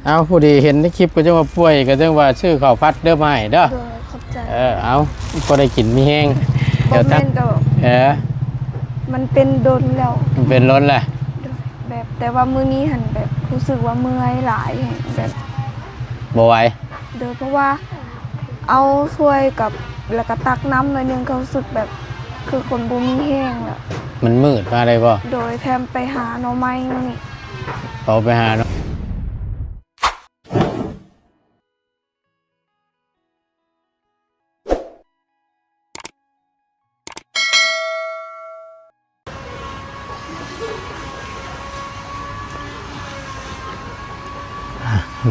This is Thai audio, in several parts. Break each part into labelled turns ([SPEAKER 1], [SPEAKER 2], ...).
[SPEAKER 1] เอาผู้ดีเห็นในคลิปก็จะว่าป่วยก็จะว่าชื่อข้าวผัดเด้อมาให้เด้อ
[SPEAKER 2] ขอบใจ
[SPEAKER 1] เอาก็ได้กินมีแห้ง
[SPEAKER 2] เดี๋ยวตั้งมันเป็นโดนแล้ว
[SPEAKER 1] มันเป็นร้อนแหละ
[SPEAKER 2] แบบแต่ว่ามื้อนี้หันแบบรู้สึกว่าเมื่อยหลายแบบ
[SPEAKER 1] บ่ไหว
[SPEAKER 2] เพราะว่าเอาถ้วยกับแล้วก็ตักน้ำหน่อยนึงก็รู้สึกแบบคือคนบ่มีแห้งแล้ว
[SPEAKER 1] มันมืดมาเลยบ่
[SPEAKER 2] โดยแถมไปหาหน่อไม้นี่
[SPEAKER 1] เอาไปหาเนาะ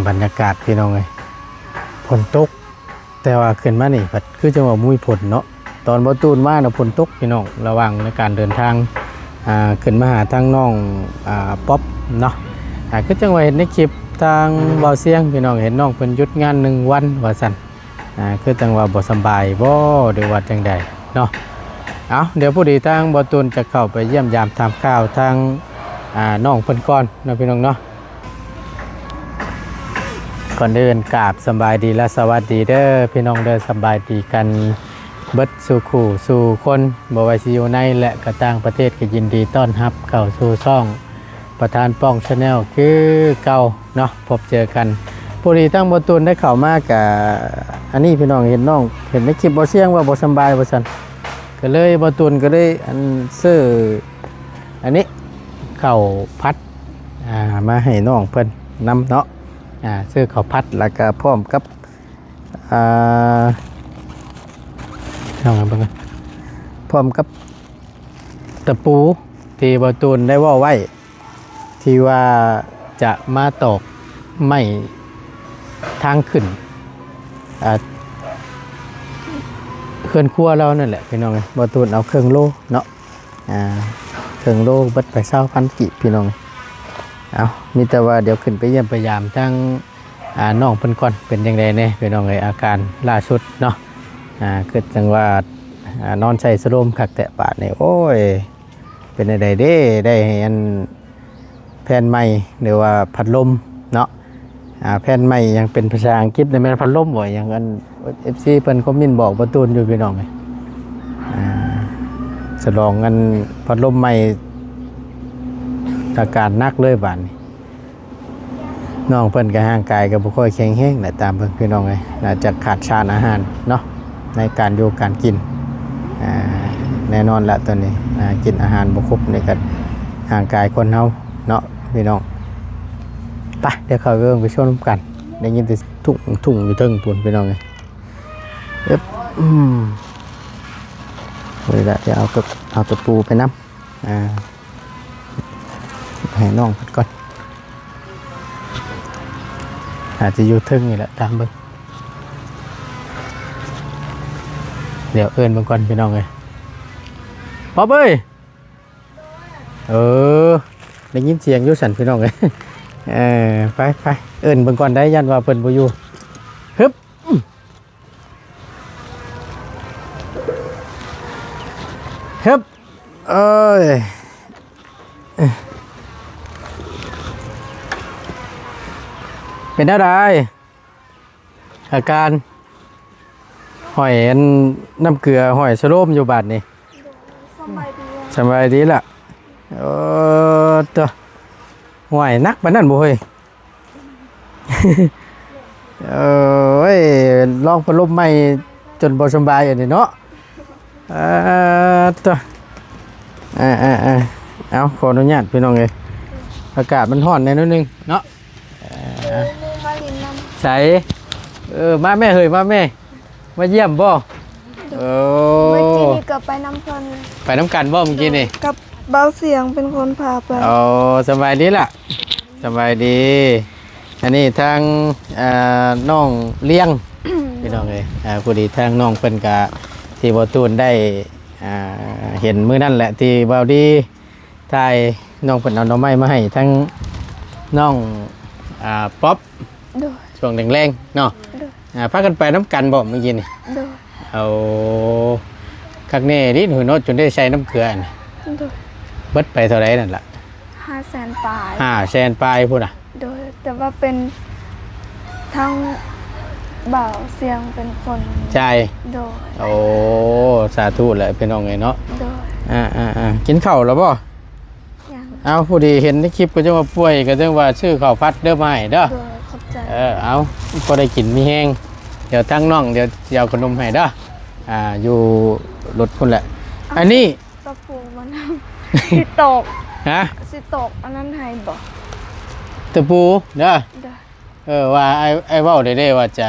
[SPEAKER 1] บรรยากาศพี่น้องเลยฝนตกแต่ว่าขึ้นมานี่คือจังหวะมุ้ยฝนเนาะตอนบ่ตูนมาเนาะฝนตกพี่น้องระวังในการเดินทางขึ้นมาหาทางน้องป๊อปเนาะคือจังหวะเห็นในคลิปทางบ่าวเสียงพี่น้องเห็นน้องเพิ่นหยุดงาน1 วันว่าซั่นคือจังหวะบ่สบายบ่หรือว่าจังใดเนาะเอาเดี๋ยวผู้ดีทางบ่ตูนจะเข้าไปเยี่ยมยามถามข่าวทางน้องเพิ่นก่อนเนาะพี่น้องเนาะก่อนเดินกราบสบายดีและสวัสดีเด้อพี่น้องเด้อสบายดีกันเบิดสู่คู่สู่คนบ่ว่าสิอยู่ในและก็ต่างประเทศก็ยินดีต้อนรับเข้าสู่ช่องประธานป้องชาแนลคือเก่าเนาะพบเจอกันผู้ดีทั้งบ่ตูนได้เข้ามากับอันนี้พี่น้องเห็นน้องเห็นในคลิปบ่เสียงว่าบ่สบายว่าซั่นก็เลยบ่ตูนก็ได้ซื้ออันนี้ข้าวผัดมาให้น้องเพิ่นนำเนาะซื้อข้าวผัดแล้วก็พร้อมกับทำกันพร้อมกับตะปูที่บ่ตูนได้ว่าไว้ที่ว่าจะมาตอกไม้ทางขึ้นเครื่องครัวเรานั่นแหละพี่น้องบ่ตูนเอาเครื่องโลเนาะเครื่องโลเบิดไป20,000 กิพี่น้องเอามีแต่ว่าเดี๋ยวขึ้นไปเยี่ยมพยายามทั้งน้องเพิ่นก่อนเป็นยังไงเนี่ยพี่น้องอาการล่าสุดเนาะคือจังว่านอนใส่สโลมคักแตะปาดนี่โอ้ยเป็นอะไรเด้ได้อันแผ่นใหม่หรือว่าพัดลมเนาะแผ่นใหม่ยังเป็นภาษาอังกฤษในแม่พัดลมบ่อย่างอัน FC เพิ่นคอมเมนต์บอกประตูนอยู่พี่น้องฉลองกันพัดลมใหม่อาการหนักเลยบาดนี้น้องเพิ่นก็ร่างกายก็บ่ค่อยแข็งแรงแหละตามเพิ่นพี่น้องน่าจะขาดสารอาหารเนาะในการอยู่การกินแน่นอนละตอนนี้กินอาหารบ่ครบนี่ก็ร่างกายคนเฮาเนาะพี่น้องไปเดี๋ยวเข้าเรื่องไปชมกันได้ยินแต่ทุ่งอยู่เทิงปุ่นพี่น้องเวลาจะเอาตะปูไปนำให้น้องก่อนอาจจะอยู่ทึ่งนี่แหละตามเบิ้งเดี๋ยวเอิ้นเบิ้งก่อนพี่น้องเลยป๊อบเอ้ยได้ยินเสียงอยู่สั่นพี่น้องเลยไปเอิ้นเบิ้งก่อนได้ยันว่าเพิ่นบ่อยู่ฮึบเอ้ยเป็นอะไรอาการหอยน้ำเกลือหอยสโลมอยู่บาดนี่สบายดีล่ะตัวหอยนักปานนั้นบ่เฮ้ยลองพัดลมใหม่จนบ่สบายอันนี้เนาะตัวเอาขออนุญาตพี่น้องเลยอากาศมันร้อนแน่นิดนึงเนาะใส่มาแม่เฮ้ยมาแม่มาเยี่ยมบ่
[SPEAKER 2] เมื่อกี้นี่ก็ไปน้ำเพลิน
[SPEAKER 1] ไปน้ำกันบ่เมื่อกี้นี่
[SPEAKER 2] กับเบาเสียงเป็นคนพาไป
[SPEAKER 1] สบายดีล่ะสบายดีอันนี้ทางน้องเลี้ยง พี่น้องเลยพอดีทางน้องเป็นกะที่บ่ตูนได้เห็นมื้อนั่นแหละที่บ่าวดีทายน้องเพิ่นเอาหน่อไม้มาให้ทั้งน้องป๊อปช่วงแรงๆเนาะพากันไปน้ำกันบ่เมื่อกี้นี่เอาคักแน่ดิหนูโน้ตจนได้ใช้น้ำเกลือเบิดไปเท่าไรนั่นล่ะ
[SPEAKER 2] 500,000 ปลาย
[SPEAKER 1] 500,000 ปลายพุ่นน่ะ
[SPEAKER 2] ว่าเป็นทั้งบ่าวเสียงเป็นคน
[SPEAKER 1] ใจ
[SPEAKER 2] โดย
[SPEAKER 1] โอ้สาธุแหละพี่น้องไงเนาะ
[SPEAKER 2] โดย
[SPEAKER 1] กินข้าวแล้วบ่
[SPEAKER 2] ยัง
[SPEAKER 1] เอาผู้ดีเห็นในคลิปก็จะว่าป่วยก็จะว่าชื่อข้าวพัดเด้อมาให้เด้อ
[SPEAKER 2] โดยขอบใจ
[SPEAKER 1] เอาพอได้กินมีแห้งเดี๋ยวตั้งน้องเดี๋ยวจะเอาขนมให้เด้ออยู่รถพุ่นแหละ อันนี้
[SPEAKER 2] ตะปูมัน สิตก
[SPEAKER 1] ฮะ
[SPEAKER 2] สิตกอันนั้นให้บอก
[SPEAKER 1] ตะปูเด้อ
[SPEAKER 2] เด้อ
[SPEAKER 1] ว่าไอ้เว้าได้ว่าจะ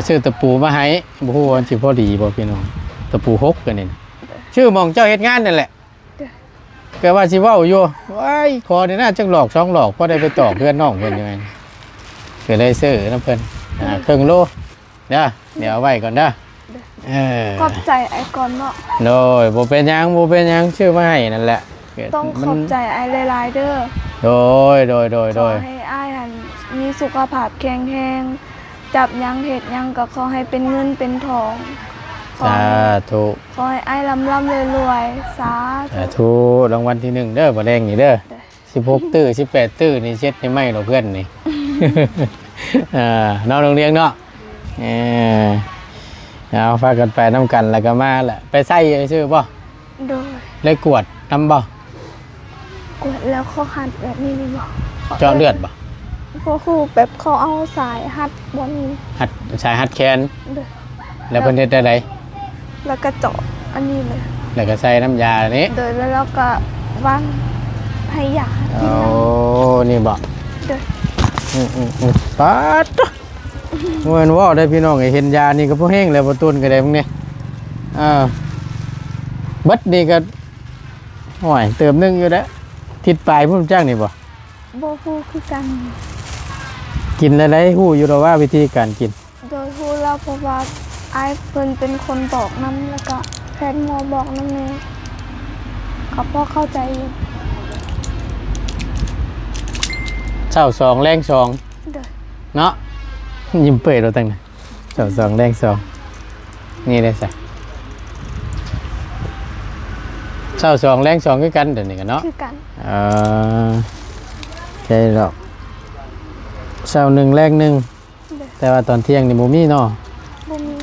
[SPEAKER 1] ซื้อตะปูมาให้บ่ฮู้ว่าสิพอดีบ่พี่น้องตะปูหกกันนี่นะชื่อหมองเจ้าเฮ็ดงานนั่นแหละ
[SPEAKER 2] เด้อ
[SPEAKER 1] ก็ว่าสิเว้าอยู่ว้ายขอนี่น่าจังหลอก2หลอกพอได้ไปตอกเพื่อนน้องเพิ่นอยู่ไงก็เลยซื้อน้ำเพิ่นครึ่งโลเด้อเดี๋ยวเอาไว้ก่อนเด้อ
[SPEAKER 2] ขอบใจไอ้ก่อนเนาะ
[SPEAKER 1] โดยบ่เป็นหยังชื่อมาให้นั่นแหละ
[SPEAKER 2] ต้องขอบใจไอ้หลายๆเด้อ
[SPEAKER 1] โดย
[SPEAKER 2] ขอให้อ้ายหันมีสุขภาพแข็งแรงจับหยังเห็ดหยังก็ขอให้เป็นเงินเป็นทองขอ
[SPEAKER 1] สาธุ
[SPEAKER 2] ให้อ้ายร่ำรวยๆสา
[SPEAKER 1] สาธุรางวัลที่1เด้อบ่แดงนี่เด้อ16ตื้อ18ตื้อนี่เช็ดให้ไหมเนาะเพื่อนนี่ น้องโรงเรียนเนาะเอาพากันไปน้ำกันแล้วก็มาแหละไปใส่ชื่อบ่
[SPEAKER 2] โดย
[SPEAKER 1] เลยกวดน้ำบ่
[SPEAKER 2] กดแล้วเขาหัดแบบนี้นี่บอก
[SPEAKER 1] เจาะเลือดบ่
[SPEAKER 2] ก็คือแบบเขาเอาสายหัดบนนี้
[SPEAKER 1] หัดชายหัดแขน
[SPEAKER 2] เด้อ
[SPEAKER 1] แล้วเพิ่นเฮ็ดได้ได
[SPEAKER 2] แล้วก็เจาะอันนี้เลย
[SPEAKER 1] แล้วก็ใส่น้ำยานี้
[SPEAKER 2] โดยแล้วเราก็วางให้ยากิน
[SPEAKER 1] โอ้
[SPEAKER 2] น้ำ
[SPEAKER 1] นี่บ่
[SPEAKER 2] เด้อ
[SPEAKER 1] ปัดเมื่อว่าได้พี่น้องเห็นยานี่ก็พวกแห้งแล้วบ่ต้นก็ได้พวกนี้เบิดนี่ก็ห่วยเติมนึงอยู่แล้วทิศปลายพุ่มจ้างนี่บ่
[SPEAKER 2] โบฮูคือกัน
[SPEAKER 1] กินอะไรฮู้อยู่แล้วว่าวิธีการกิน
[SPEAKER 2] โดยฮูเราเพราะว่าไอ้เพิ่นเป็นคนบอกน้ำแล้วก็แพทย์หมอบอกน้ำเนยเขาพอเข้าใจอยู่
[SPEAKER 1] เช้า2แรง2
[SPEAKER 2] เด้อ
[SPEAKER 1] เนาะยิ้มเปื่อยเราตั้งนะเช้า2แรง2นี่ได้ซะเช้า2แรง2คือกันเดี๋ยวนี้กันเนาะ
[SPEAKER 2] คือกัน
[SPEAKER 1] ใช่หรอกเช้า1แรง1
[SPEAKER 2] เด้อ
[SPEAKER 1] แต่ว่าตอนเที่ยงนี่บ่มีเนาะ
[SPEAKER 2] บ่มี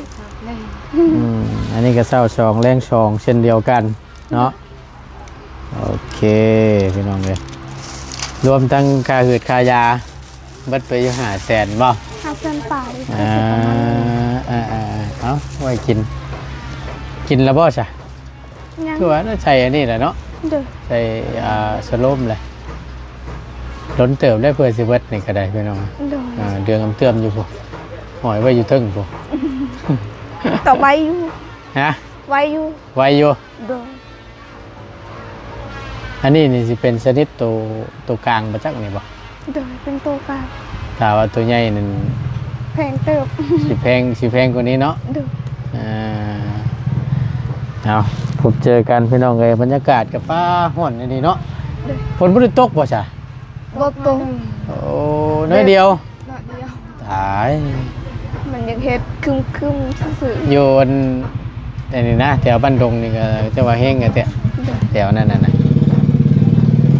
[SPEAKER 1] อันนี้ก็เช้า2แรง2เช่นเดียวกันเนาะโอเคพี่น้องเอ้ยรวมทั้งค่าหืดค่ายาเบิดไปอยู่500,000บ่
[SPEAKER 2] หาเส้นป่าดิ
[SPEAKER 1] เอาไว้กินแล้วบ่จ้ะ
[SPEAKER 2] ยัง
[SPEAKER 1] คือว่าน่าใส่อันนี้แหละเนาะ
[SPEAKER 2] เด้อ
[SPEAKER 1] ใส่สโลมเลยล้นเติมได้เพื่อสิเบิดนี่ก็ได้พี่น้อง
[SPEAKER 2] เด้อ
[SPEAKER 1] เดืองเติมอยู่พวกหอยไว้อยู่เทึ่งพวก
[SPEAKER 2] ต่อไว้อยู่
[SPEAKER 1] ฮะ
[SPEAKER 2] ไว้อยู่
[SPEAKER 1] ไว้อยู่
[SPEAKER 2] เด้อ
[SPEAKER 1] อันนี้นี่สิเป็นชนิดตัวกลางมาจากนี่บ่
[SPEAKER 2] เด้อเป็นตัวกลาง
[SPEAKER 1] ถ้าว่าตัวใหญ่นั่น
[SPEAKER 2] แพงเติบ
[SPEAKER 1] สิแพงกว่านี้เนาะ
[SPEAKER 2] เด้อ
[SPEAKER 1] เอาพบเจอกันพี่น้องเลยบรรยากาศกับฟ้าห้อนนี่เนาะ
[SPEAKER 2] เด้อ
[SPEAKER 1] ฝนบ่ได้ตกบ่จ้ะ
[SPEAKER 2] บ่ตรง
[SPEAKER 1] โอ้น้อยเดียว
[SPEAKER 2] น้อยเดียว
[SPEAKER 1] ตาย
[SPEAKER 2] มันยังเฮ็ดคึมๆซื่อ
[SPEAKER 1] โยนแต่นี่นะแถวบ้านดงนี่ก็จะว่าแห้งกันแถว
[SPEAKER 2] ๆเด้อ
[SPEAKER 1] แถวนั่นน่ะนะ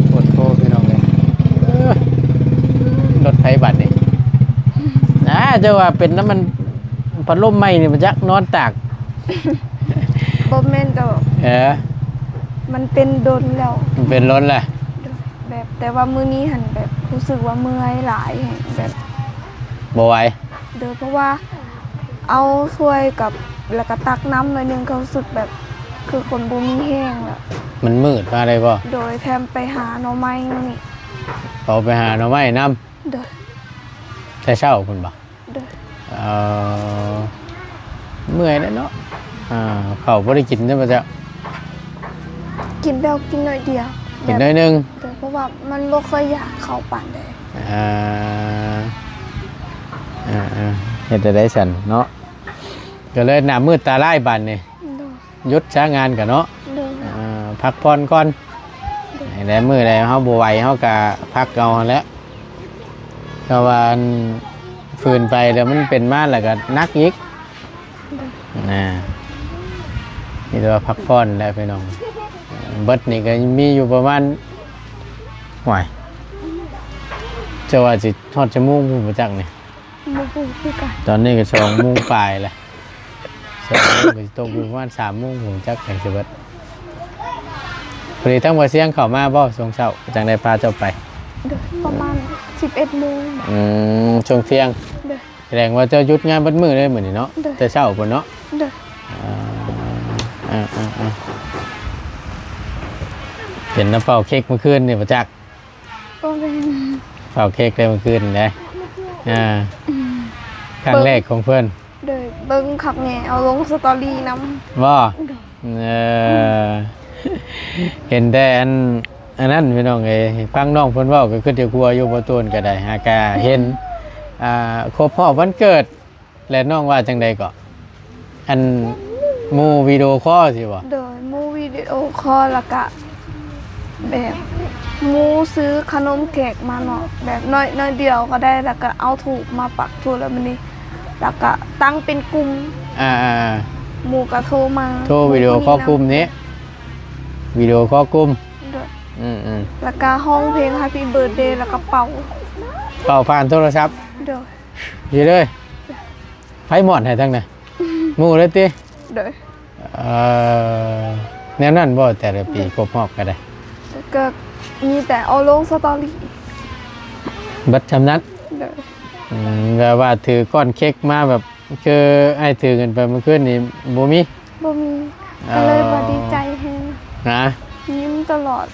[SPEAKER 1] โคตรโคพี่น้องเลยรถไฟบัตรนี่นะจะว่าเป็นน้ำมันพัดลมไหมนี่มันจักนอนตาก
[SPEAKER 2] บ่แม่นดอก มันเป็นดนแล้ว
[SPEAKER 1] มันเป็นรถแหละ
[SPEAKER 2] แบบแต่ว่ามื้อนี้หันแบบรู้สึกว่าเมื่อยหลายแห่งแบบ
[SPEAKER 1] บ่ไหว
[SPEAKER 2] เด้อเพราะว่าเอาถ้วยกับแล้วก็ตักน้ำหน่อยหนึงก็รู้สึกแบบคือคนบ่มีแห้งแล้ว
[SPEAKER 1] มันมืดมาเลยบ่
[SPEAKER 2] โดยแถมไปหาหน่อไม้นี่
[SPEAKER 1] เอาไปหาหน่อไม้น้
[SPEAKER 2] เด้อ
[SPEAKER 1] ำแต่เช้าคุณบ่
[SPEAKER 2] เด้อ
[SPEAKER 1] เมื่อยแล้วเนาะเขาบ่ได้กินใช่ไหมจ๊ะ
[SPEAKER 2] กินแล้วกินหน่อยเดียว
[SPEAKER 1] กินน้อยหนึง
[SPEAKER 2] เด้อเพราะว่ามันบ่ค่อยอยากเข้าปานใด
[SPEAKER 1] เฮ็ดได้สั่นเนาะก็เลยหน้ามืดตาลายบานนี่
[SPEAKER 2] เด้อ
[SPEAKER 1] หยุดช้างานกันเนาะ
[SPEAKER 2] เด้อ
[SPEAKER 1] พักผ่อนก่อนได้มื้อใดเฮาบ่ไหวเฮาก็พักเอาหั่นแหล้วก็ว่าฝืนไปแล้วมันเป็นมาแล้วก็หนักอีกนี่ตัวาพักผ่อนแล้วพี่น้องเบิดนี่ก็มีอยู่ประมาณห่วย จะว่าสิทอดจะมุ่งผู้ประจักนี่
[SPEAKER 2] บ่ฮู้คือกัน
[SPEAKER 1] ตอนนี้ก็2 โมงปลายแหละ2 โมงก็สิตกอยู่ประมาณ3 โมงผมจักแข่งสิเบิดพอดีทั้งบ่เสียงเข้ามาบ่ช่วงเช้าจังได้พาเจ้าไป
[SPEAKER 2] เด้อประมาณ11โมง
[SPEAKER 1] ช่วงเที่ยง
[SPEAKER 2] เด้อ
[SPEAKER 1] แสดงว่าเจ้าหยุดงานเบัดมื้อเลยมื้อนี้เนาะ
[SPEAKER 2] เด้อ
[SPEAKER 1] แต่เช้าพุ่นเนาะ
[SPEAKER 2] เด้อ
[SPEAKER 1] เห็นน้ำเป่าเค้กเมื่อคืนนี่ประจักษ์
[SPEAKER 2] บ่แม่น
[SPEAKER 1] เป่าเค้กได้เมื่อคืนนี่นะครั้งแรกของเพื่อน
[SPEAKER 2] เด้อเบิ่งคักแหน่เอาลงสตอรี่นำ
[SPEAKER 1] ว่าเห็นแต่อันนั้นพี่น้องเอ้ยฟังน้องเพิ่นเว้าก็คือจะกลัวอยู่บ่ตูนก็ได้หากาเห็นครบรอบวันเกิด และน้องว่าจังใดก็อันหมู่วิดีโอคอลสิบ่
[SPEAKER 2] เด้อหมู่วิดีโอคอลแล้วก็แบบหมูซื้อขนมเค้กมาเนาะแบบน้อยเดียวก็ได้แล้วก็เอาถูกมาปักถูกแล้วมันนี่แล้วก็ตั้งเป็นกลุ่ม
[SPEAKER 1] อ่า
[SPEAKER 2] หมู่ก็โทรมา
[SPEAKER 1] โทรวิดีโอคอลกลุ่มนี้วิดีโอคอลกลุ่ม
[SPEAKER 2] เด้อ
[SPEAKER 1] ๆ
[SPEAKER 2] แล้วก็ห้องเพลง Happy Birthday แล้วก็เป่า
[SPEAKER 1] เป่าผ่านโทรศัพท์
[SPEAKER 2] เด้อ
[SPEAKER 1] อยู่เลยไฟหมอนให้ทั้งน่ะหมู่เลยติ
[SPEAKER 2] เด้อ
[SPEAKER 1] แนวนั้นบ่แต่ละปีครบรอบก็ได้
[SPEAKER 2] แล้วก็มีแต่เอาลงสตอรี่
[SPEAKER 1] บัดชำนัด
[SPEAKER 2] เด้อ
[SPEAKER 1] แบบว่าถือก้อนเค้กมาแบบคือไอ้ถือกันไปเมื่อคืนนี่บ่มี
[SPEAKER 2] บ่มีก็เลยบ่ดีใจแฮง
[SPEAKER 1] นะ
[SPEAKER 2] ยิ้มตลอด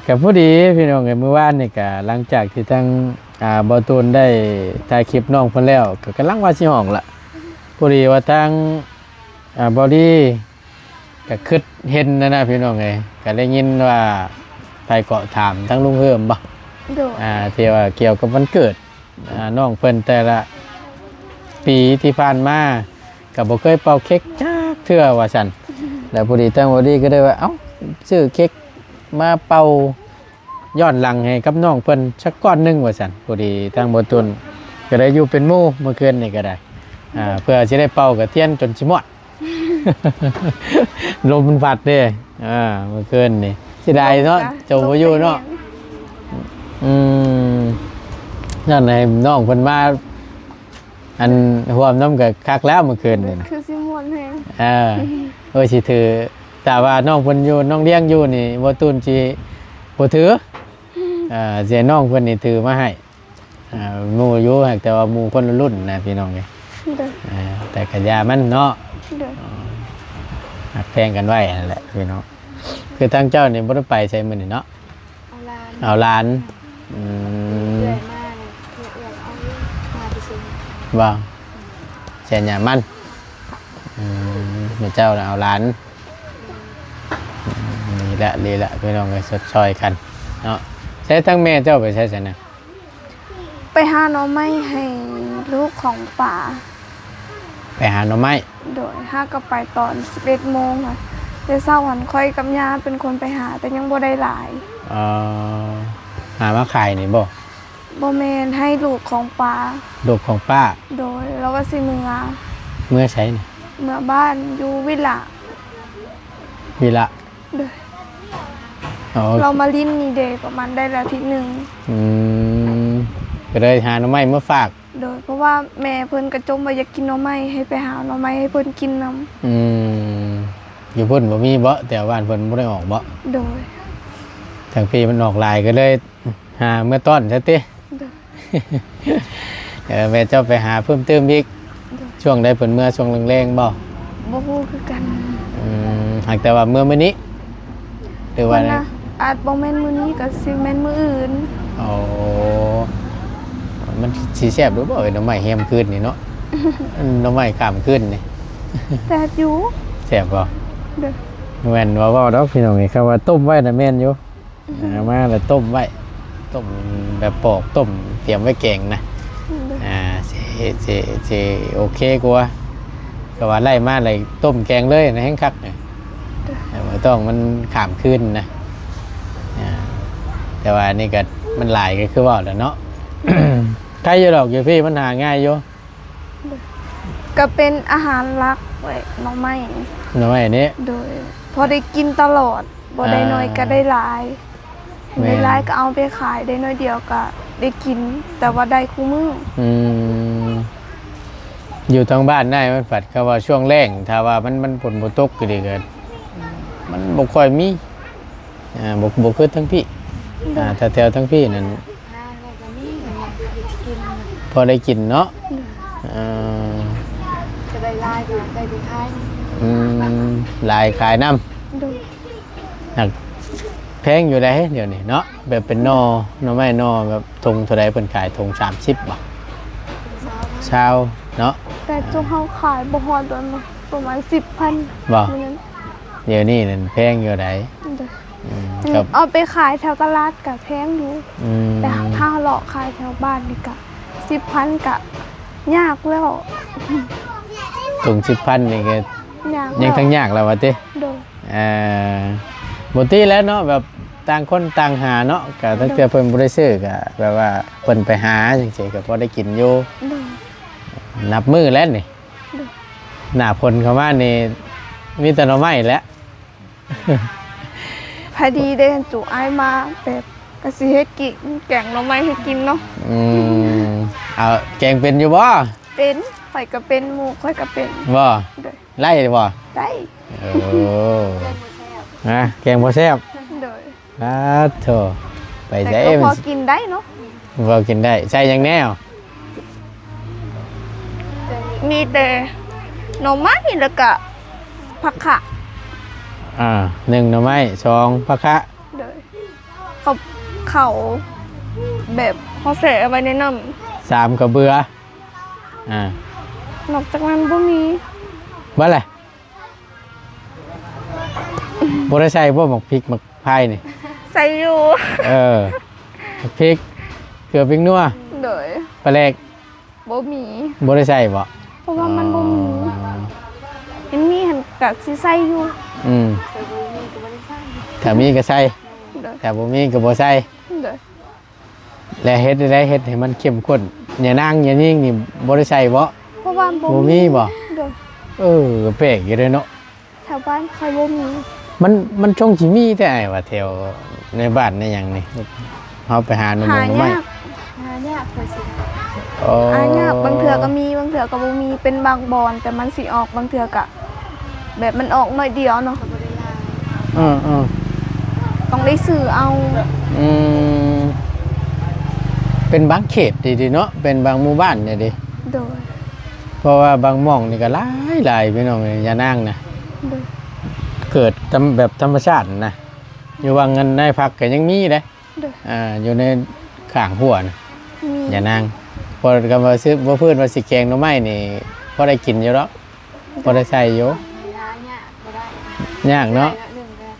[SPEAKER 1] กับผู้ดีพี่น้องไงเมื่อวานนี่ก็หลังจากที่ทั้งบอตูนได้ถ่ายคลิปน้องเพิ่นแล้วก็กำลังว่าสิห้องละพอดีว่าทางบอดี้ก็คิดเห็นนะพี่น้องไงก็ได้ยินว่าไปเกาะถามทั้งลุงเพิ่มบ่
[SPEAKER 2] เด้อ
[SPEAKER 1] ที่ว่าเกี่ยวกับวันเกิดน้องเพิ่นแต่ละปีที่ผ่านมาก็บ่เคยเป่าเค้กจักเทื่อว่าซั่นแล้วพอดีทางบอดี้ก็ได้ว่าเอ้าซื้อเค้กมาเป่าย้อนหลังให้กับน้องเพิ่นสักก้อนหนึงว่าซั่นพอดีทางบ่ตุนก็ได้อยู่เป็นหมู่เมื่อคืนนี่ก็ได้เพื่อสิได้เป่ากระเทียนจนสิหมด ลมมันพัดเด้เมื่อคืนนี่สิได้เนาะเจ้าบ่อยู่เนาะนั่นให้น้องเพิ่นมาอันร่วมน้ำกับคักแล้วเมื่อคืนนี่นะ
[SPEAKER 2] คือสิม่วนแฮง
[SPEAKER 1] สิถือแต่ว่าน้องเพิ่นอยู่น้องเลี้ยงอยู่นี่บ่ตุนสิบ่ถือเสียน้องเพิ่นนี่ถือมาให้หมู่อยู่แต่ว่าหมู่คนละรุ่นนะพี่น้องไง
[SPEAKER 2] เด้อ
[SPEAKER 1] แต่ก็อย่ามันเนาะ
[SPEAKER 2] เด้อ
[SPEAKER 1] หักแพงกันไว้นั่นแหละพี่น้องคือทางเจ้านี่บ่ได้ไปใช้มื้อนี่เนาะ
[SPEAKER 2] เอาลาน
[SPEAKER 1] เอาหลาน
[SPEAKER 2] เรื่อยมากเพื่อนเอามาไปซื้อ
[SPEAKER 1] ว่าเสียหยามันแม่เจ้าน่ะเอาหลานนี่แหละพี่น้องก็สดซอยกันเนาะใช้ทั้งแม่เจ้าไปใช้ซั่นน่ะ
[SPEAKER 2] ไปหาหน่อไม้ให้ลูกของป่า
[SPEAKER 1] ไปหาหน่อไม้
[SPEAKER 2] โดยหาก็ไปตอน11โมงค่ะแต่เช้าวันค่อยกับย่าเป็นคนไปหาแต่ยังบ่ได้หลาย
[SPEAKER 1] หามาขายนี่บ่
[SPEAKER 2] บ่แม่นให้ลูกของป่า
[SPEAKER 1] ลูกของป้า
[SPEAKER 2] โดยแล้วก็สิเมือ
[SPEAKER 1] เมื่อใช้นี่
[SPEAKER 2] เมื่อบ้านอยู่วิลล่า
[SPEAKER 1] วีละ
[SPEAKER 2] โดย
[SPEAKER 1] อ๋อ
[SPEAKER 2] เรามาลิ้นนี่เดย์ประมาณได้แล้วอาทิตย์หนึง
[SPEAKER 1] ก็เลยหาหน่อไม้มาฝาก
[SPEAKER 2] โดยเพราะว่าแม่เพิ่นกระจมว่าอยากกินหน่อไม้ให้ไปหาหน่อไม้ให้เพิ่นกินนํ
[SPEAKER 1] อยู่พุ่นบ่มีบ่แต่บ้านเพิ่นบ่ได้ออกบ่
[SPEAKER 2] โดย
[SPEAKER 1] ทางพี่มันออกหลายก็เลยหาเมื่อต้นซะติ
[SPEAKER 2] โดย
[SPEAKER 1] แม่เจ้าไปหาเพิ่มเติมอีกช่วงใดเพิ่นเมื่อช่วงแรงๆบ่
[SPEAKER 2] บ่ฮู้คือกัน
[SPEAKER 1] หากแต่ว่าเมื่อมื้อนี้หรือว่า
[SPEAKER 2] นะอาจบ่แม่นมื้อนี้ก็สิแม่นมื้ออื่น
[SPEAKER 1] โอ้มันสิแซ่บหรือบ่หน่อไม้แฮมคืนนี่เนาะ หน่อไม้ข้ามคืนนี่
[SPEAKER 2] แซ่บอยู่
[SPEAKER 1] แซ่บบ่
[SPEAKER 2] เด้อ
[SPEAKER 1] แม่นว่าดอกพี่น้องนี่ครับว่าต้มไว้น่ะแม่นอยู่มาแล้วต้มไว้ต้มแบบปอกต้มเตรียมไว้แกงนะ
[SPEAKER 2] เด้อ
[SPEAKER 1] สิโอเคกว่าก็ว่าไล่มาเลยต้มแกงเลยนะแห้งคักเนี่ยบ่ต้องมันข้ามคืนนะแต่ว่านี่ก็มันหลายก็คือว่าแล้วเนาะ ใครอยู่ดอกอยู่พี่มันหาง่ายอยู่
[SPEAKER 2] ก็เป็นอาหารหลักไว้หน่อไม้
[SPEAKER 1] หน่อไม้นี้
[SPEAKER 2] โดยพอได้กินตลอดบ่ได้น้อยก็ได้หลาย ในไลน์ก็เอาไปขายได้น้อยเดียวก็ได้กิน แต่ว่าได้คู่มือ
[SPEAKER 1] อืมอยู่ทางบ้านได้มันปัดเขาว่าช่วงแรงถ้าว่ามันฝนบ่ตกก็ดีเกินมันบ่ค่อยมีบ่คือทั้งพี่ถ้าแถวทั้งพี่นั่นพอได้กินเนาะ
[SPEAKER 3] จะได้ลายก็ได้ไปขาย
[SPEAKER 1] ลายขายน้
[SPEAKER 2] ดู
[SPEAKER 1] ำหนักแพงอยู่ได้เดี๋ยวนี้เนาะแบบเป็นหน่อไม้หน่อแบบทงเท่าไรเพิ่นขายทง30บาทเช้าเนาะ
[SPEAKER 2] แต่จุเฮาขายบ่ฮอดโดนเนาะประมาณ 10,000
[SPEAKER 1] บ่
[SPEAKER 2] มื้อนั้น
[SPEAKER 1] เดี๋ยวนี้นั่นแพงอยู่ได้
[SPEAKER 2] เด้อ
[SPEAKER 1] ครับ
[SPEAKER 2] เอาไปขายแถวตลาดก็แพงอยู่
[SPEAKER 1] ม
[SPEAKER 2] แต่ถ้าเลาะขายแถวบ้านนี่ก็10,000ก็ยากแล้ว
[SPEAKER 1] ถุง10,000นี่ก็
[SPEAKER 2] ยาก
[SPEAKER 1] ยังทั้งยากแล้วว่าติ
[SPEAKER 2] โดย
[SPEAKER 1] บ่ติแล้วเนาะแบบต่างคนต่างหาเนาะก็ตั้งแต่เพิ่นบ่ได้ซื้อก็แบบว่าเพิ่นไปหาจังซี่ก็พอได้กินอยู่
[SPEAKER 2] โดย
[SPEAKER 1] นับมื้อแล้วนี่หน้าผลเข้ามานี่มีแต่หน่อไม้แหล้ว
[SPEAKER 2] พอดีได้จุอ้ายมาแบบก็สิเฮ็ดกินแกงหน่อไม้ให้กินเนาะ
[SPEAKER 1] เอาแกงเป็นอยู่บ่
[SPEAKER 2] เป็นข่อยก็เป็นหมู่ข่อยก็เป็น
[SPEAKER 1] บ่
[SPEAKER 2] โดย
[SPEAKER 1] ไล่บ่
[SPEAKER 2] ได้
[SPEAKER 1] โอ้นะแกงบ่แซ่บ
[SPEAKER 2] โดย
[SPEAKER 1] โถไป
[SPEAKER 2] แต่
[SPEAKER 1] ใช้
[SPEAKER 2] ก็พอกินได้เนาะ
[SPEAKER 1] บ่กินได้ใส่หยังแนว
[SPEAKER 2] มีแต่หน่อไม้แล้วก็ผักขะ
[SPEAKER 1] 1หน่อไม้2ผักคะ
[SPEAKER 2] โดยเขาแบบเขาใส่เอาไว้ในน้
[SPEAKER 1] 3กระเบือ
[SPEAKER 2] ำนอกจากนั้นบ่มี
[SPEAKER 1] บ่แหละบ่ได้ใส่บ่หมักพริกหมักพายนี่
[SPEAKER 2] ใส่อยู่
[SPEAKER 1] หมักพริกเกลือพริกนัว
[SPEAKER 2] โดย
[SPEAKER 1] ปลาแหลก
[SPEAKER 2] บ่มี
[SPEAKER 1] บ่ได้ใส่บ่
[SPEAKER 2] เพราะว่ามันบ่มีเห็นมีหันกะสิใส่อยู่
[SPEAKER 3] แต่บ่มีก็บ่ได้ใช้
[SPEAKER 1] ถ้ามีก็ใส่
[SPEAKER 2] โดย
[SPEAKER 1] ถ้าบ่มีก็บ่ใส่
[SPEAKER 2] โดย
[SPEAKER 1] และเฮ็ดได้เฮ็ดให้มันเข้มข้นอย่านางอย่านิ่งนี่บ่ได้ใส่บ่
[SPEAKER 2] เพราะว่าบ่
[SPEAKER 1] บ่มีบ่
[SPEAKER 2] โดย
[SPEAKER 1] ก็แปลกอยู่เด้อเนาะ
[SPEAKER 2] ชาวบ้านใครบ่มี
[SPEAKER 1] มันชงสิมีแต่ไอ้ว่าแถวในบ้านในหยังนี่เฮาไปหาหน่อ
[SPEAKER 2] หา
[SPEAKER 1] ไม้
[SPEAKER 2] ยาก
[SPEAKER 3] หายากกว่าสิ
[SPEAKER 1] อ๋อ
[SPEAKER 2] หายากบางเทื่อก็มีบางเทื่อก็บ่มีเป็นบางบอนแต่มันสิออกบางเทื่อก็แบบมันออกหน่อยเดียวเนาะ
[SPEAKER 3] ก็บ่ได้ลาย
[SPEAKER 1] เออ
[SPEAKER 2] ต้องได้ซื้อเอา
[SPEAKER 1] อืมเป็นบางเขตดีๆเนาะเป็นบางหมู่บ้านเนี่ยดิ
[SPEAKER 2] โดย
[SPEAKER 1] เพราะว่าบางหม่องนี่ก็หลายพี่น้องอย่านางนะ
[SPEAKER 2] โดย
[SPEAKER 1] เกิดแบบธรรมชาตินะอยู่ว่าเงินในพักก็ยังมีเลย
[SPEAKER 2] โดย
[SPEAKER 1] อยู่ในข้างหัวนะ
[SPEAKER 2] มี
[SPEAKER 1] อย่านางพอกันมาซื้อว่าพืชว่าสิแกงหน่อไม้นี่พอได้กินอยู่แล้วพอได้ใส่อยู่
[SPEAKER 3] หายากบ่ได้
[SPEAKER 1] ยากเนาะ
[SPEAKER 3] หนึ่งก็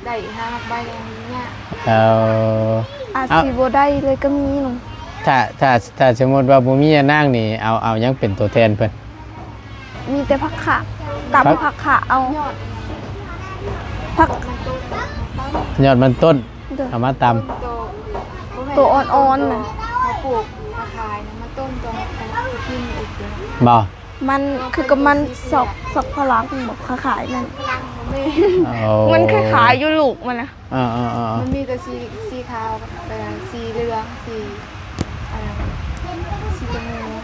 [SPEAKER 3] ได้5ใบแดงยาก
[SPEAKER 1] เอา
[SPEAKER 2] อาจสิบ่ได้เลยก็มีหนู
[SPEAKER 1] ถ้าสมมติว่าบ่มีอย่านางนี่เอายังเป็นตัวแทนเพิ่น
[SPEAKER 2] มีแต่ผักขะตำผักขะเอา
[SPEAKER 3] ยอด
[SPEAKER 2] ผัก
[SPEAKER 3] มันโตตั้ง
[SPEAKER 1] ยอดมันต้น
[SPEAKER 2] เด้อ
[SPEAKER 1] เอามาตำ
[SPEAKER 2] ตัวอ่อนๆน่ะ
[SPEAKER 3] พอปลูกมาขายนะมันต้นตัวกันจะกินอีกเดี๋ยว
[SPEAKER 1] บ่
[SPEAKER 2] มันคือกับมันสอกพลังบอกขายนั่น
[SPEAKER 3] ไม่
[SPEAKER 2] มันคล้ายๆอยู่ลูกมันนะ
[SPEAKER 3] มันมีแต่สีขาวกับสีเหลืองสีอะไรสีจมูก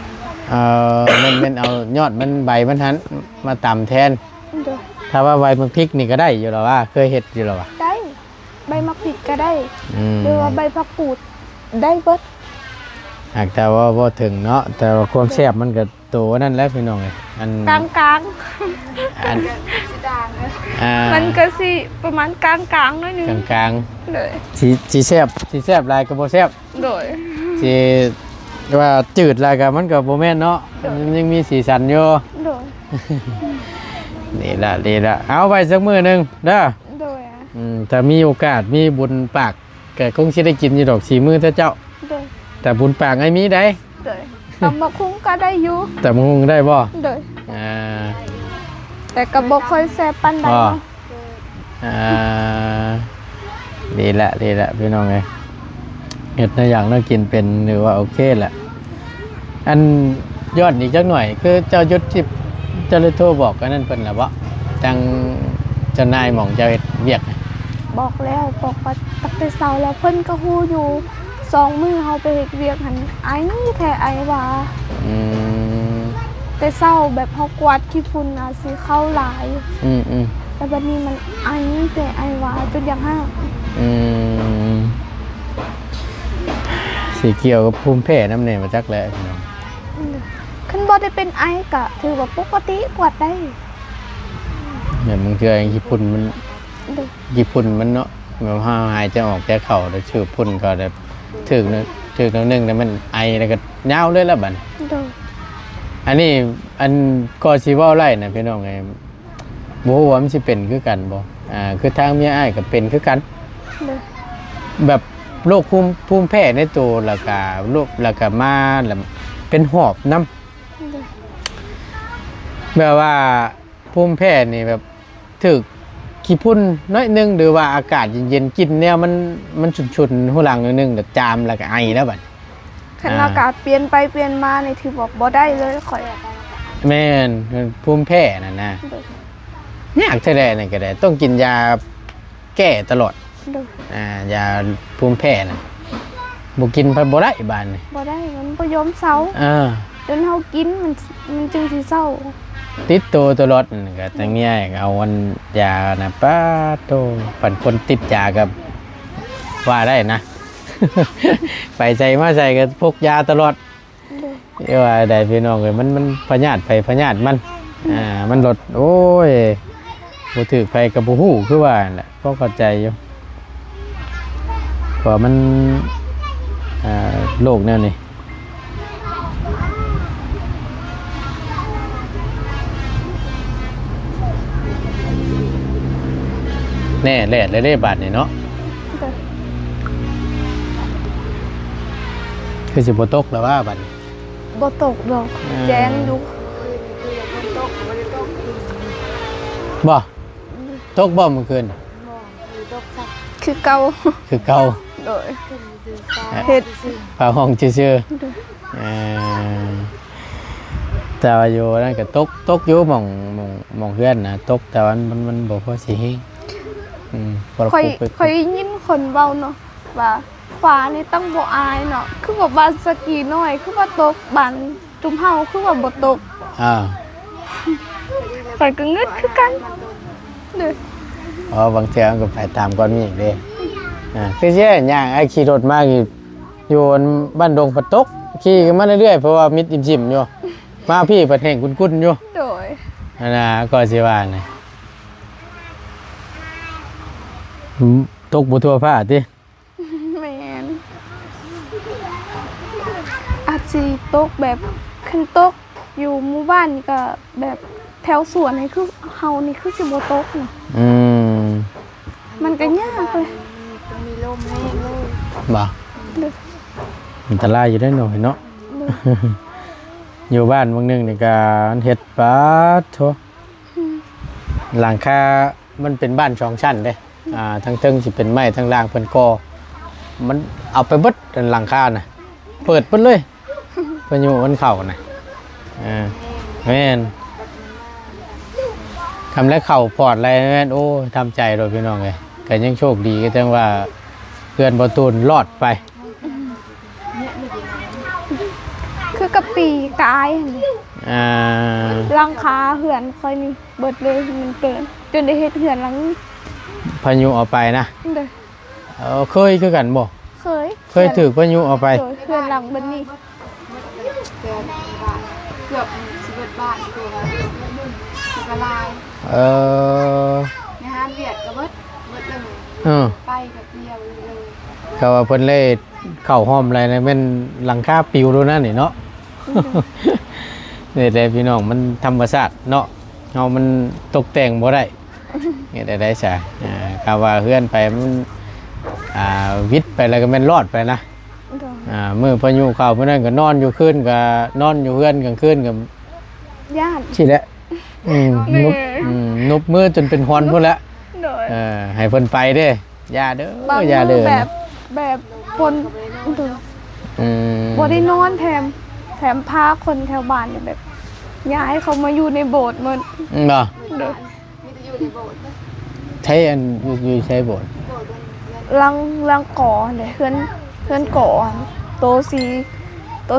[SPEAKER 1] มันเอายอดมันใบมันหันมาตำแทน
[SPEAKER 2] เด้อ
[SPEAKER 1] ถ้าว่าใบมันพริกนี่ก็ได้อยู่แล้วว่าเคยเห็ดอยู่แล้วว่า
[SPEAKER 2] ได้ใบมะพริกก็ได้หรือว่าใบผักกูดได้เบิด
[SPEAKER 1] หากแต่ว่าถึงเนาะแต่ว่าความแซ่บมันก็ตัวนั่นแหล้วพี่น้องเลยอัน
[SPEAKER 2] กลาง
[SPEAKER 1] อัน
[SPEAKER 3] สีด่างเลย
[SPEAKER 2] ๆมันก็สิประมาณกลางๆหน่อยนึง
[SPEAKER 1] กลาง
[SPEAKER 2] เลย
[SPEAKER 1] ๆสีแซ่บลายก็บ่แซ่บ
[SPEAKER 2] โดย
[SPEAKER 1] สีว่าจืดลายก็มันก็บ่แม่นเนาะมันยังมีสีสันอยู่
[SPEAKER 2] โดย
[SPEAKER 1] นี่ละเอาไปสักมื้อหนึงเด้อ
[SPEAKER 2] โดย
[SPEAKER 1] ถ้ามีโอกาสมีบุญปากก็คงสิได้กินอยู่ดอกสีมื้อเท่าเจ้า
[SPEAKER 2] โดย
[SPEAKER 1] แต่บุญปากไอ้มีได้
[SPEAKER 2] โดยตำบักคุ้งก็ได้อยู่
[SPEAKER 1] แต่มึงได้บ่
[SPEAKER 2] โดย
[SPEAKER 1] อ่า
[SPEAKER 2] แต่ก็บ่ค่อยแซ่บปานใด
[SPEAKER 1] อ๋อ
[SPEAKER 2] เนาะ
[SPEAKER 1] อ่าดีละพี่น้องไงเห็ดในอย่างน่ากินเป็นหรือว่าโอเคแหละอันยอดอีกจักหน่อยคือเจ้ายุทธที่เจ้าเลยโทรบอกกันนั่นเป็นแหละวะจังเจ้านายหม่องเจ้าเฮ็ดเวียกน่ะ
[SPEAKER 2] บอกแล้วบอกว่าตั้งแต่เช้าแล้วเพิ่นก็ฮู้อยู่2 มื้อเฮาไปเฮ็ดเวียกหั่นไอแท้ไอว่า
[SPEAKER 1] อืม
[SPEAKER 2] แต่เช้าแบบเฮากวาดขี้ฝุ่นน่ะสิเข้าหลาย
[SPEAKER 1] อืม
[SPEAKER 2] แต่บัดนี้มันไอแต่ไอว่าจนอยากห้าม
[SPEAKER 1] อืมสีเขียวกับภูมิแพ้น้ำเนี่ยมาจักแหล้วพี่น้อง
[SPEAKER 2] คันบ่ได้เป็นไอก็ถือว่าปกติกวาดได้
[SPEAKER 1] เนี่ยบางทีญี่ปุ่นมัน
[SPEAKER 2] เด้อ
[SPEAKER 1] ญี่ปุ่นมันเนาะแบบห้าหายใจออกแต่เข่าแล้วชื่อพุ่นก็แบบถึกนึงถึกนึงแต่มันไอแล้วก็ยาวเลยละบัด
[SPEAKER 2] เด้อ
[SPEAKER 1] อันนี้อันก็สิเว้าไล่นะพี่น้องไงบ่ฮู้ว่ามันสิเป็นคือกันบ่คือทางเมียอ้ายก็เป็นคือกัน
[SPEAKER 2] เด้อ
[SPEAKER 1] แบบโรคภูมิแพ้ในตัวแล้วก็โรคแล้วก็มาแล้วเป็นหอบน้ำ
[SPEAKER 2] เด้อ
[SPEAKER 1] แบบว่าภูมิแพ้นี่แบบถึกขี้พุ่นน้อยหนึงหรือว่าอากาศเย็นๆกินเนี่ยมันฉุนๆหัวหลังนิดนึงแล้วจามแล้วก็ไอแล้วบัด
[SPEAKER 2] คันอากาศเปลี่ยนไปเปลี่ยนมานี่ถือว่าบ่ได้เลยข่อย
[SPEAKER 1] แม่นภูมิแพ้น่ะนะ
[SPEAKER 2] เด้อย
[SPEAKER 1] ากแท้ๆนี่ก็ได้ต้องกินยาแก้ตลอด
[SPEAKER 2] เด้อย
[SPEAKER 1] าภูมิแพ้น่ะบ่กินไปบ่ได้บานนี่
[SPEAKER 2] บ่ได้มันบ่ยอมเซา จนเฮากินมันจึงสิเศร้า
[SPEAKER 1] ติดตัวตลอดนั่นก็จังเนี้ยเอาวันยานะป้าโตปั่นคนติดยากับว่าได้นะ ไปใส่มาใส่ก็พกยาตลอด
[SPEAKER 2] เด้อ
[SPEAKER 1] ว่าได้พี่น้องเลยมันพญาติไปพญาติมันมันลดโอ้ยบ่ถือไปกับบ่ฮู้คือว่านั่นแหละก็เข้าใจอยู่เพราะมันโลกแนวนี้แน่แลดเลยได้บาดนี่เนาะ
[SPEAKER 2] เด้อ
[SPEAKER 1] คือสิบ่ตกแล้วว่าบาดนี้
[SPEAKER 2] บ่ตกดอกแจ้งอยู่
[SPEAKER 1] บ่ตกบ่เมื่อคืน
[SPEAKER 2] คือเก่า
[SPEAKER 1] คือเก่า
[SPEAKER 2] โดยเฮ็ด
[SPEAKER 1] ผ้าห้องซื่อๆแต่ว่าอยู่นั่นก็ตกอยู่หม่องเพื่อนนะตกแต่ว่ามันบ่พอสิเฮงพอ
[SPEAKER 2] ค่อย
[SPEAKER 1] ปลูกไป
[SPEAKER 2] ค่อยยินคนเว้าเนาะว่าฟ้านี่ต้องบ่อายเนาะคือว่าบ้านสกีน้อยคือว่าตกบ้านจุมเฮาคือว่าบ่ตก ข่อยก็งึดคือกันเด้อ
[SPEAKER 1] เพราะบางเทื่อมันก็ไปตามก้อนเมฆเด้คือเช่นอย่างไอ้ขี่รถมาอยู่บ้านดงปะตกขี่กันมาเรื่อยๆเพราะว่ามิดอิ่มๆอยู่มาพี่ประแห่งคุ้นๆอยู่
[SPEAKER 2] โดย
[SPEAKER 1] นั่นนะก็สิว่าไงตกบ่ทั่วฟ้าติ
[SPEAKER 2] แม่นอาจสิตกแบบคันตกอยู่หมู่บ้านนี่ก็แบบแถวสวนนี่คือเฮานี่คือสิบ่ตกเนาะ
[SPEAKER 1] อืม
[SPEAKER 2] มันก็ยากเลย
[SPEAKER 3] ต้องมีลมแห้งเลย
[SPEAKER 1] บ่
[SPEAKER 2] เด้อ
[SPEAKER 1] อันตรายอยู่ได้หน่อยเนาะ
[SPEAKER 2] เด้อ
[SPEAKER 1] อยู่บ้านบางนึงนี่ก็เฮ็ดปาดโถหลังคามันเป็นบ้าน2ชั้นเด้ทั้งเทิงสิเป็นไม้ทั้งล่างเพิ่นก่อมันเอาไปเบิดหลังคาน่ะเปิดเบิดเลยเพิ่นอยู่มันเข้าน่ะแม่นทำแล้วเข่าปอดอะไรแม่นโอ้ทำใจโดยพี่น้องเลยก็ยังโชคดีก็จังว่าเพื่อนบ่ตูนรอดไป
[SPEAKER 2] คือกะปีกายหั่นนี่หลังคาเหือนค่อยนี่เบิดเลยมันเกินจนได้เฮ็ดเหือนหลังนี้
[SPEAKER 1] พายุเอาไปนะ
[SPEAKER 2] เด้อ
[SPEAKER 1] เคยคือกันบ่
[SPEAKER 2] เคย
[SPEAKER 1] ถือพายุเอาไป
[SPEAKER 2] โดยเหือนหลังบัดนี้
[SPEAKER 3] เกือบบ้านเกือบสิบเอ็ดบ้านตัวละตัวละลาย ในห้างเวียดก็เบิดเลย ไปแบบเดียวเลย
[SPEAKER 1] เขาว่าเพิ่นเลยเข้าห้อมอะไรนะแม่นหลังคาปิวโดนนั่นนี่เนาะ นี่แหละพี่น้องมันธรรมชาติเนาะเฮามันตกแต่งบ่ได้เฮ็ดได้ซะกะว่าเฮือนไปมันวิทย์ไปแล้วก็แม่นรอดไปนะ
[SPEAKER 2] โดย
[SPEAKER 1] มื้อพายุเข้ามื้อนั้นก็นอนอยู่คืนก็นอนอยู่เฮือนกลางคืนก็
[SPEAKER 2] ย่าน
[SPEAKER 1] สิแหละนุบมือจนเป็นฮอนพุ่นแล้ว
[SPEAKER 2] โดย
[SPEAKER 1] ให้เพิ่นไปเด้อย่าเด้
[SPEAKER 2] บาง
[SPEAKER 1] อย่า
[SPEAKER 2] มื้
[SPEAKER 1] เด้
[SPEAKER 2] อ
[SPEAKER 1] อ
[SPEAKER 2] แบบคนโดย
[SPEAKER 1] ม
[SPEAKER 2] บ่ได้นอนแถมพาคนแถวบ้านนี่แบบ ย้ายเขามาอยู่ในโบสถ์หมด
[SPEAKER 1] บ่
[SPEAKER 3] มีแต่อยู่ในโบสถ์นะ
[SPEAKER 2] โดย
[SPEAKER 3] มีแต่อยู่ในโบสถ์นะ
[SPEAKER 1] อืม
[SPEAKER 3] มีแต่อยู่ในโบสถ์นะ
[SPEAKER 1] ใช้อันอยู่ใช้โบสถ์
[SPEAKER 3] โบดเป็น
[SPEAKER 2] ลังก่อเนี่ยเพื่อนก่อโต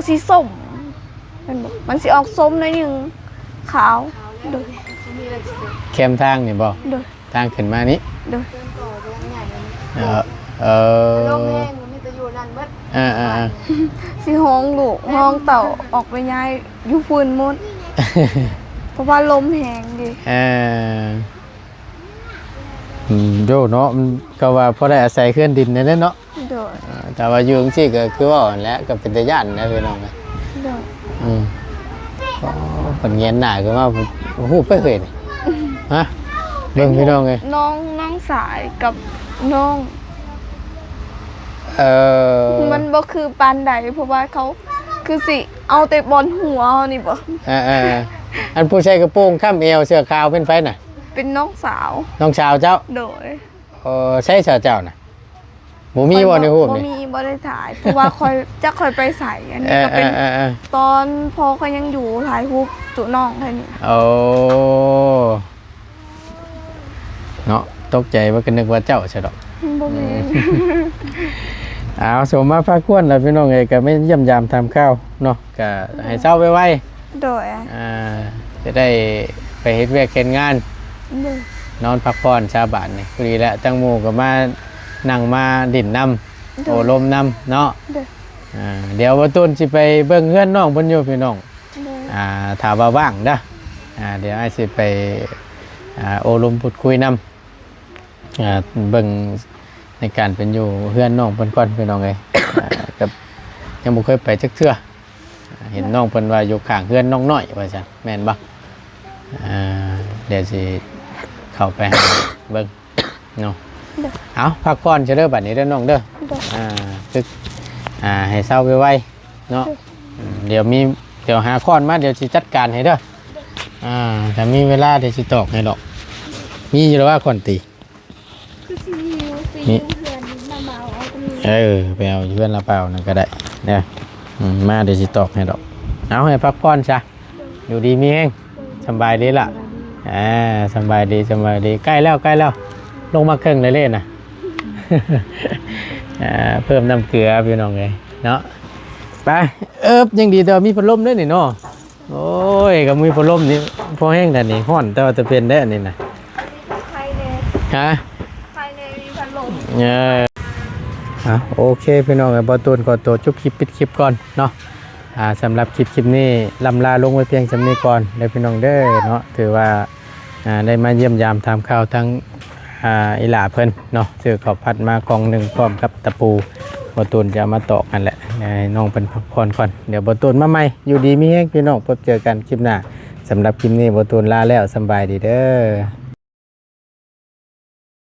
[SPEAKER 2] สีส้มมันสิออกส้มหน่อยหนึงขาว
[SPEAKER 3] ขาวแล้วมีอะไรสิ
[SPEAKER 1] แคมทางนี่บ่
[SPEAKER 2] โดย
[SPEAKER 1] ทางขึ้นมานี้
[SPEAKER 2] โดย
[SPEAKER 3] เพื่อนก่อเรื่องใหญ่เลย
[SPEAKER 1] เออ
[SPEAKER 3] ลงแห้งมันมีแต่อยู่นั่นเบิด
[SPEAKER 2] สิห้องลูกห้องเต่าออกไปย้ายอยู่พื้นหมดเพราะว่าลมแหงดิ
[SPEAKER 1] โยเนาะมันก็ว่าพอได้อาศัยเคลื่อนดินนั่นแหละเนาะ
[SPEAKER 2] โดย
[SPEAKER 1] แต่ว่าอยู่จังซี่ก็คือว่าอันแหละก็เป็นตาย่านนะพี่น้องนะ
[SPEAKER 2] โดย
[SPEAKER 1] ผลเงียนหน้าก็ว่าโอ้โหไปเคยนี่ฮะเบิ่งพี่น้องเอ้ย
[SPEAKER 2] น้องสายกับน้อง มันบ่คือปานใดเพราะว่าเขาคือสิเอาแต่บอลหัวเขานี่บ่
[SPEAKER 1] อันผู้ชายกระโปรงข้ามเอวเสื้อขาวเป็นไฟน่ะ
[SPEAKER 2] เป็นน้องสาว
[SPEAKER 1] น้องชาวเจ้า
[SPEAKER 2] โดย
[SPEAKER 1] ใช่ชาวเจ้าน่ะบ่มีบ่ในรูป
[SPEAKER 2] บ่
[SPEAKER 1] นี่
[SPEAKER 2] มีบ่ได้ถ่ายเพราะว่าคอยไปใส่อันนี้ก็เป็นตอนพอเขายังอยู่ถ่ายรูปจุน้องแค่นี้
[SPEAKER 1] โอ้เนาะตกใจว่าก็นึกว่าเจ้าใช่ดอก
[SPEAKER 2] บ่มี
[SPEAKER 1] เอาสมมาพากวนแล้วพี่น้องเอ้ยก็ไม่เยี่ยมยามทำข้าวเนาะก็ให้เช้าไว
[SPEAKER 2] โดย
[SPEAKER 1] ๆจะได้ไปเฮ็ดเวียกเฮ็ดงาน
[SPEAKER 2] โดย
[SPEAKER 1] นอนพักผ่อนชาวบ้านนี่พอดีแล้วตั้งหมู่ก็มานั่งมาดิ่นน้ำโอ้ลมน้ำเนาะ
[SPEAKER 2] โดย
[SPEAKER 1] เดี๋ยวว่าต้นสิไปเบิ่งเฮือนน้องเพิ่นอยู่พี่น้อง
[SPEAKER 2] โดย
[SPEAKER 1] ถ้าว่าว่างเด้อเดี๋ยวอ้ายสิไปโอลมพูดคุยนำเบิ่งในการเป็นอยู่เฮือนน้องเพิ่นก่อนพี่น้องเอ้ย กับยังบ่เคยไปจักเทื่อเห็นน้องเพิ่นว่าอยู่ข้างเฮือนน้องน้อยว่าซั่นแม่นบ่เดี๋ยวสิเข้าไปหาเบิ่งเนาะเอาพักผ่อนจะเด้อบัดนี้เด้อน้องเด้อ
[SPEAKER 2] โดย
[SPEAKER 1] ฝึกให้เศร้าไวๆเนาะเดี๋ยวหาค้อนมาเดี๋ยวสิจัดการให้เด้อถ้ามีเวลาเดี๋ยวสิตอกให้ดอกมีอยู่แล้วว่าค้อนตี
[SPEAKER 2] คือสิ
[SPEAKER 1] นี่
[SPEAKER 2] หิวเพื่อนมาเมาเอาตรงนี้
[SPEAKER 1] ไปเอาอยู่เพื่อนละเปล่านั่นก็ได้เนี่ยมาเดี๋ยวสิตอกให้ดอกเอาให้พักผ่อนซะอยู่ดีมีแห้งสบายดีล่ะสบายดีใกล้แล้วลงมาครึ่งเลยเล่นนะ เพิ่มน้ำเกลือพี่น้องเลยเนาะไปยังดีแต่ว่ามีพัดลมด้วยนี่เนาะโอ้ยกับมีพัดลมนี่พอแห้งแต่นี่ห้อนแต่ว่าจะเป็นได้อันนี้นะ
[SPEAKER 2] ใครเน
[SPEAKER 1] ฮะ
[SPEAKER 2] ใครเนมีพัดลม
[SPEAKER 1] โอเคพี่น้องบอตูนขอตัวจุบคลิปปิดคลิปก่อนเนาะสำหรับคลิปนี้ลำลาลงไว้เพียงสำนี้ก่อนได้พี่น้องเด้อเนาะถือว่าได้มาเยี่ยมยามทำข่าวทั้งอีหลาเพิ่นเนาะซื้อข้าวผัดมากองหนึ่งพร้อมกับตะปูบอตูนจะมาตอกกันแหละน้องเป็นพักผ่อนก่อนเดี๋ยวบอตูนมาใหม่อยู่ดีมีแห้งพี่น้องพบเจอกันคลิปหน้าสำหรับคลิปนี้บอตูนลาแล้วสบายดีเด้อ